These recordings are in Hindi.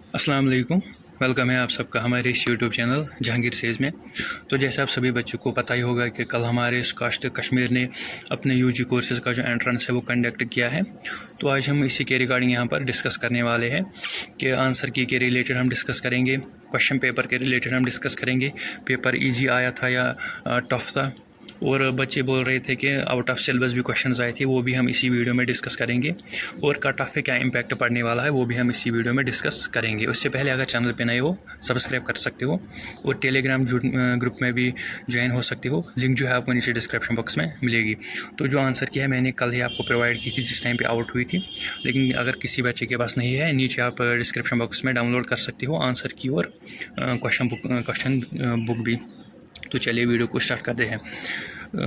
अस्सलाम वालेकुम। वेलकम है आप सबका हमारे इस यूट्यूब चैनल जहांगीर सेज में। तो जैसे आप सभी बच्चों को पता ही होगा कि कल हमारे स्कास्ट कश्मीर ने अपने यूजी कोर्सेज़ का जो एंट्रेंस है वो कंडक्ट किया है। तो आज हम इसी के रिगार्डिंग यहाँ पर डिस्कस करने वाले हैं कि आंसर की के रिलेटेड हम डिस्कस करेंगे, क्वेश्चन पेपर के रिलेटेड हम डिस्कस करेंगे, पेपर ईजी आया था या टफ था, और बच्चे बोल रहे थे कि आउट ऑफ सिलेबस भी क्वेश्चंस आए थे, वो भी हम इसी वीडियो में डिस्कस करेंगे, और कट ऑफ पे क्या इम्पैक्ट पड़ने वाला है वो भी हम इसी वीडियो में डिस्कस करेंगे। उससे पहले अगर चैनल पे नए हो सब्सक्राइब कर सकते हो, और टेलीग्राम ग्रुप में भी ज्वाइन हो सकते हो। लिंक जो है आपको नीचे डिस्क्रिप्शन बॉक्स में मिलेगी। तो जो आंसर की है मैंने कल ही आपको प्रोवाइड की थी जिस टाइम पर आउट हुई थी, लेकिन अगर किसी बच्चे के पास नहीं है नीचे आप डिस्क्रिप्शन बॉक्स में डाउनलोड कर सकते हो आंसर की और क्वेश्चन बुक भी। तो चलिए वीडियो को स्टार्ट करते हैं।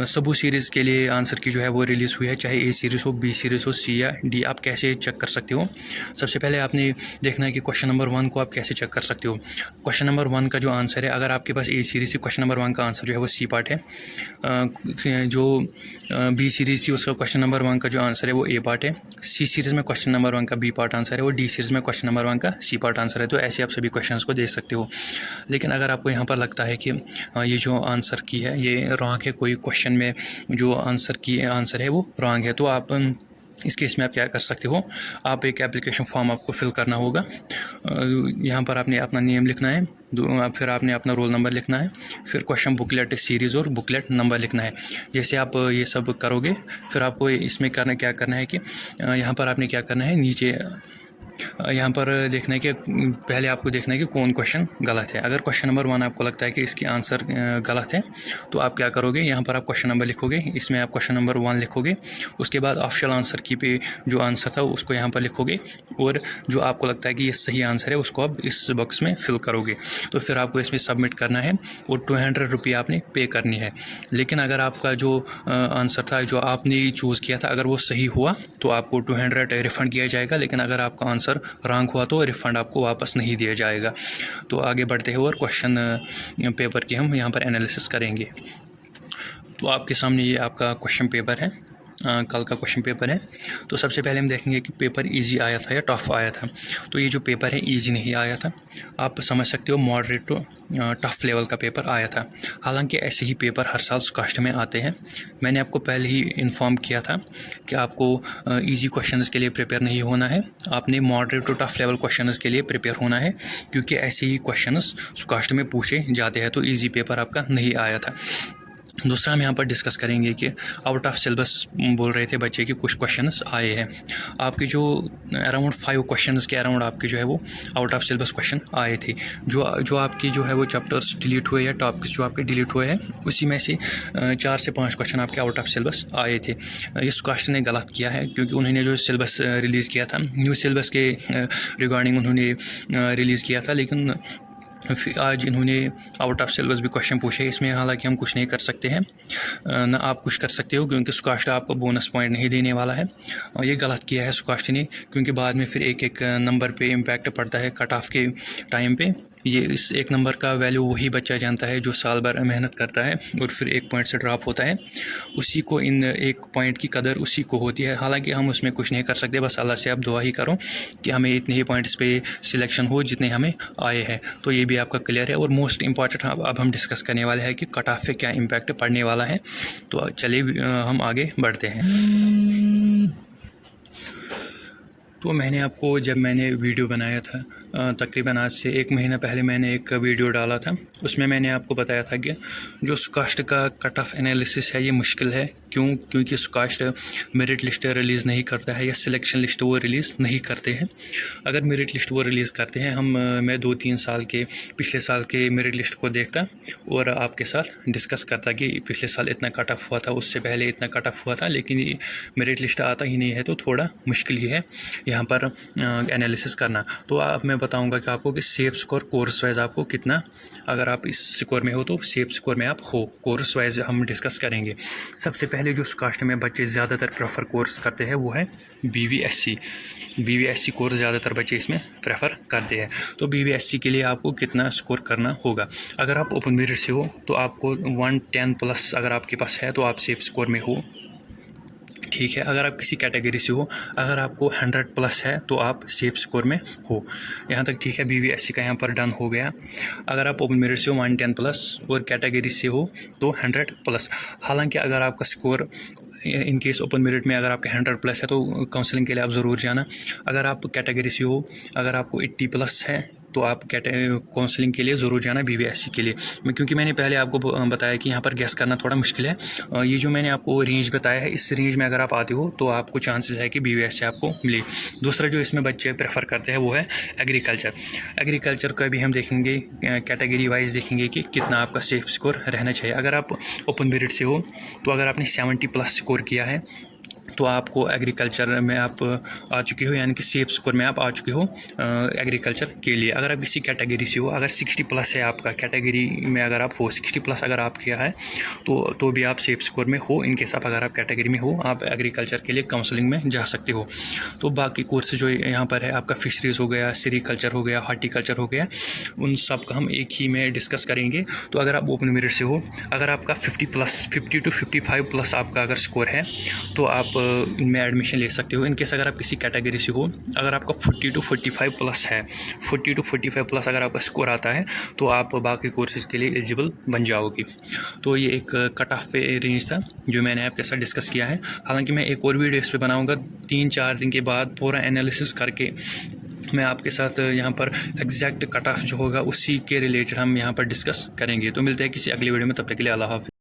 सबू सीरीज़ के लिए आंसर की जो है वो रिलीज़ हुई है, चाहे ए सीरीज़ हो, बी सीरीज़ हो, सी या डी। आप कैसे चेक कर सकते हो? सबसे पहले आपने देखना है कि क्वेश्चन नंबर 1 को आप कैसे चेक कर सकते हो। क्वेश्चन नंबर 1 का जो आंसर है, अगर आपके पास ए सीरीज़ थी, क्वेश्चन नंबर 1 का आंसर जो है वो सी पार्ट है। जो बी सीरीज़ थी उसका क्वेश्चन नंबर 1 का जो आंसर है वो ए पार्ट है। सी सीरीज़ में क्वेश्चन नंबर 1 का बी पार्ट आंसर है, और डी सीरीज़ में क्वेश्चन नंबर 1 का सी पार्ट आंसर है। तो ऐसे आप सभी क्वेश्चन को देख सकते हो। लेकिन अगर आपको यहाँ पर लगता है कि ये जो आंसर की है ये रॉन्ग है, कोई क्वेश्चन में जो आंसर है वो रॉन्ग है, तो आप इस केस में आप क्या कर सकते हो, आप एक एप्लीकेशन फॉर्म आपको फिल करना होगा। यहाँ पर आपने अपना नेम लिखना है, फिर आपने अपना रोल नंबर लिखना है, फिर क्वेश्चन बुकलेट सीरीज़ और बुकलेट नंबर लिखना है। जैसे आप ये सब करोगे फिर आपको इसमें क्या करना है कि यहाँ पर आपने क्या करना है, नीचे यहाँ पर देखना है कि पहले आपको देखना है कि कौन क्वेश्चन गलत है। अगर क्वेश्चन नंबर 1 आपको लगता है कि इसकी आंसर गलत है तो आप क्या करोगे, यहाँ पर आप क्वेश्चन नंबर लिखोगे, इसमें आप क्वेश्चन नंबर 1 लिखोगे, उसके बाद ऑप्शनल आंसर की पे जो आंसर था उसको यहाँ पर लिखोगे, और जो आपको लगता है कि ये सही आंसर है उसको आप इस बॉक्स में फिल करोगे। तो फिर आपको इसमें सबमिट करना है और 200 रुपये आपने पे करनी है। लेकिन अगर आपका जो आंसर था जो आपने चूज़ किया था अगर वो सही हुआ तो आपको 200 रिफ़ंड किया जाएगा, लेकिन अगर आपका आंसर रॉन्ग हुआ तो रिफ़ंड आपको वापस नहीं दिया जाएगा। तो आगे बढ़ते हैं और क्वेश्चन पेपर की हम यहाँ पर एनालिसिस करेंगे। तो आपके सामने ये आपका क्वेश्चन पेपर है, कल का क्वेश्चन पेपर है। तो सबसे पहले हम देखेंगे कि पेपर इजी आया था या टफ़ आया था। तो ये जो पेपर है इजी नहीं आया था, आप समझ सकते हो मॉडरेट टू टफ़ लेवल का पेपर आया था। हालांकि ऐसे ही पेपर हर साल स्कास्ट में आते हैं। मैंने आपको पहले ही इन्फॉर्म किया था कि आपको इजी क्वेश्चंस के लिए प्रिपेयर नहीं होना है, आपने moderate to tough level questions के लिए प्रिपेयर होना है, क्योंकि ऐसे ही क्वेश्चंस स्कास्ट में पूछे जाते हैं। तो ईजी पेपर आपका नहीं आया था। दूसरा हम यहाँ पर डिस्कस करेंगे कि आउट ऑफ सिलेबस बोल रहे थे बच्चे कि कुछ क्वेश्चंस आए हैं। आपके जो अराउंड 5 क्वेश्चंस के अराउंड आपके जो है वो आउट ऑफ सिलेबस क्वेश्चन आए थे। जो आपकी जो है वो चैप्टर्स डिलीट हुए या टॉपिक्स जो आपके डिलीट हुए हैं उसी में से 4 से 5 क्वेश्चन आपके आउट ऑफ सिलेबस आए थे। इस क्वेश्चन ने गलत किया है, क्योंकि उन्होंने जो सिलेबस रिलीज़ किया था न्यू सिलेबस के रिगार्डिंग उन्होंने रिलीज़ किया था, लेकिन फिर आज इन्होंने आउट ऑफ सिलेबस भी क्वेश्चन पूछे। इसमें हालांकि हम कुछ नहीं कर सकते हैं, ना आप कुछ कर सकते हो, क्योंकि स्कास्ट आपको बोनस पॉइंट नहीं देने वाला है। ये गलत किया है स्कास्ट ने, क्योंकि बाद में फिर एक एक नंबर पे इम्पैक्ट पड़ता है कट ऑफ के टाइम पे। ये इस एक नंबर का वैल्यू वही बच्चा जानता है जो साल भर मेहनत करता है और फिर 1 पॉइंट से ड्रॉप होता है, उसी को इन 1 पॉइंट की कदर उसी को होती है। हालांकि हम उसमें कुछ नहीं कर सकते, बस अल्लाह से आप दुआ ही करो कि हमें इतने ही पॉइंट्स पे सिलेक्शन हो जितने हमें आए हैं। तो ये भी आपका क्लियर है। और मोस्ट इंपॉर्टेंट अब हम डिस्कस करने वाले हैं कि कट ऑफ पे क्या इम्पैक्ट पड़ने वाला है। तो चलिए हम आगे बढ़ते हैं। तो मैंने आपको जब मैंने वीडियो बनाया था तकरीबन आज से 1 महीना पहले मैंने एक वीडियो डाला था, उसमें मैंने आपको बताया था कि जो स्कास्ट का कट ऑफ एनालिसिस है ये मुश्किल है। क्योंकि स्कास्ट मेरिट लिस्ट रिलीज़ नहीं करता है या सिलेक्शन लिस्ट वो रिलीज़ नहीं करते हैं। अगर मेरिट लिस्ट वो रिलीज़ करते हैं मैं 2-3 साल के पिछले साल के मेरिट लिस्ट को देखता और आपके साथ डिस्कस करता कि पिछले साल इतना कट ऑफ हुआ था, उससे पहले इतना कट ऑफ हुआ था, लेकिन ये मेरिट लिस्ट आता ही नहीं है, तो थोड़ा मुश्किल ही है यहाँ पर एनालिसिस करना। तो अब मैं बताऊंगा कि आपको कि सेफ स्कोर कोर्स वाइज आपको कितना, अगर आप इस स्कोर में हो तो सेफ स्कोर में आप हो। कोर्स वाइज हम डिस्कस करेंगे। सबसे पहले जो कास्ट में बच्चे ज़्यादातर प्रेफर कोर्स करते हैं वो है BVSC कोर्स ज़्यादातर बच्चे इसमें प्रेफर करते हैं। तो BVSC के लिए आपको कितना स्कोर करना होगा। अगर आप ओपन मेरिट से हो तो आपको 110 प्लस अगर आपके पास है तो आप सेफ स्कोर में हो। ठीक है। अगर आप किसी कैटेगरी से हो, अगर आपको 100+ है तो आप सेफ स्कोर में हो। यहाँ तक ठीक है। BVSC का यहाँ पर डन हो गया। अगर आप ओपन मेरिट से हो 110+ और कैटेगरी से हो तो 100+। हालांकि अगर आपका score in case open merit में अगर आपके 100+ है तो काउंसलिंग के लिए आप ज़रूर जाना। अगर आप कैटेगरी से हो, अगर आपको 80+ है तो आप काउंसलिंग के लिए ज़रूर जाना BVSC के लिए। क्योंकि मैंने पहले आपको बताया कि यहाँ पर गैस करना थोड़ा मुश्किल है। ये जो मैंने आपको रेंज बताया है, इस रेंज में अगर आप आते हो तो आपको चांसेस है कि BVSC आपको मिले। दूसरा जो इसमें बच्चे प्रेफर करते हैं वो है एग्रीकल्चर का भी हम देखेंगे, कैटेगरी वाइज देखेंगे कि कितना आपका सेफ स्कोर रहना चाहिए। अगर आप ओपन मेरिट से हो तो अगर आपने 70+ स्कोर किया है तो आपको एग्रीकल्चर में आप आ चुके हो, यानी कि सेफ स्कोर में आप आ चुके हो एग्रीकल्चर के लिए। अगर आप किसी कैटेगरी से हो, अगर 60+ है आपका कैटेगरी में, अगर आप हो 60+ अगर आप किया है तो भी आप सेफ स्कोर में हो। इन केस आप अगर आप कैटेगरी में हो, आप एग्रीकल्चर के लिए काउंसलिंग में जा सकते हो। तो बाकी कोर्स जो यहाँ पर है आपका फिशरीज़ हो गया, सेरीकल्चर हो गया, हॉर्टिकल्चर हो गया, उन सब का हम एक ही में डिस्कस करेंगे। तो अगर आप ओपन मेरिट से हो, अगर आपका 50 to 55+ आपका अगर स्कोर है तो आप इनमें एडमिशन ले सकते हो। इनकेस अगर आप किसी कैटेगरी से हो, अगर आपका 40 to 45+ है, 40 to 45+ अगर आपका स्कोर आता है तो आप बाकी कोर्सेज़ के लिए एलिजिबल बन जाओगे। तो ये एक कट ऑफ रेंज था जो मैंने आपके साथ डिस्कस किया है। हालांकि मैं एक और वीडियो इस पर बनाऊँगा 3-4 दिन के बाद, पूरा एनालिसिस करके मैं आपके साथ यहाँ पर एग्जैक्ट कट ऑफ जो होगा उसी के रिलेटेड हम यहाँ पर डिस्कस करेंगे। तो मिलते हैं किसी अगली वीडियो में, तब तक के लिए अल्लाह हाफ़िज़।